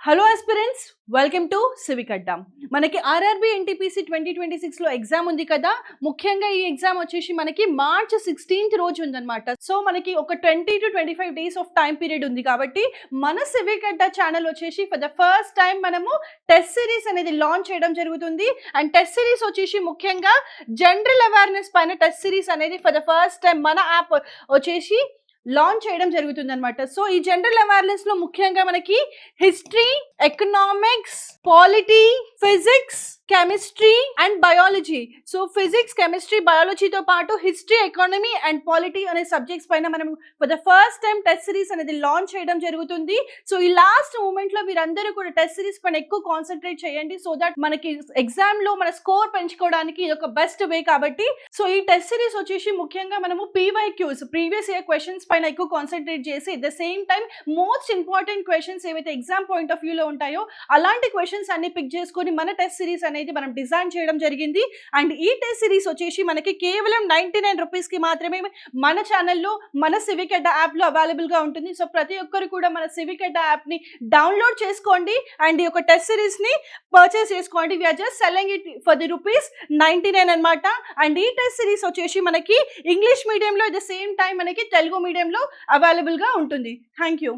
Hello aspirants, welcome to civic Adda. మనకి RRB NTPC 2026 లో exam ఉంది కదా. ముఖ్యంగా ఈ ఎగ్జామ్ వచ్చేసి మనకి మార్చ్ 16th రోజు ఉందన్నమాట. సో మనకి ఒక 20 to 25 days of time period ఉంది కాబట్టి మన సివిక్ అడ్డా ఛానల్ వచ్చేసి ఫర్ ద ఫస్ట్ టైం మనము టెస్ట్ సిరీస్ అనేది లాంచ్ చేయడం జరుగుతుంది. అండ్ టెస్ట్ సిరీస్ వచ్చేసి ముఖ్యంగా జనరల్ అవేర్నెస్ పైన టెస్ట్ సిరీస్ అనేది ఫర్ ద ఫస్ట్ టైం మన యాప్ వచ్చేసి లాంచ్ చేయడం జరుగుతుంది అనమాట. సో ఈ జనరల్ అవేర్నెస్ లో ముఖ్యంగా మనకి history, economics, polity, physics, chemistry and biology. So physics, chemistry, బయాలజీతో పాటు హిస్టరీ, ఎకానమీ అండ్ పాలిటీ అనే సబ్జెక్ట్స్ పైన మనం for the first time test series అనేది లాంచ్ చేయడం జరుగుతుంది. సో ఈ లాస్ట్ మూమెంట్ లో మీరందరూ కూడా టెస్ట్ సిరీస్ పైన ఎక్కువ కాన్సన్ట్రేట్ చేయండి, సో దట్ మనకి ఎగ్జామ్ లో మన స్కోర్ పెంచుకోవడానికి ఇది ఒక బెస్ట్ వే కాబట్టి. సో ఈ టెస్ట్ సిరీస్ వచ్చేసి ముఖ్యంగా మనము పీవైక్యూస్, ప్రీవియస్ ఇయర్ క్వశ్చన్స్ పైన ఎక్కువ కాన్సన్ట్రేట్ చేసి at the same time most important questions ఏవైతే ఎగ్జామ్ పాయింట్ ఆఫ్ వ్యూలో ఉంటాయో అలాంటి క్వశ్చన్స్ అన్ని పిక్ చేసుకొని మన టెస్ట్ సిరీస్ అనేది మనం డిజైన్ చేయడం జరిగింది. అండ్ ఈ టెస్ట్ సిరీస్ వచ్చేసి మనకి కేవలం 99 రూపీస్ కి మాత్రమే మన ఛానల్లో, మన సివిక్ అడ్డా యాప్ లో అవైలబుల్ గా ఉంటుంది. సో ప్రతి ఒక్కరు కూడా మన సివిక్ అడ్డా యాప్ ని డౌన్లోడ్ చేసుకోండి అండ్ ఈ యొక్క టెస్ట్ సిరీస్ ని పర్చేస్ చేసుకోండి. We're just selling it for the ₹99 అనమాట. అండ్ ఈ టెస్ట్ సిరీస్ వచ్చేసి మనకి ఇంగ్లీష్ మీడియంలో, ఎట్ ద సేమ్ టైం మనకి తెలుగు మీడియంలో అవైలబుల్ గా ఉంటుంది. Thank you.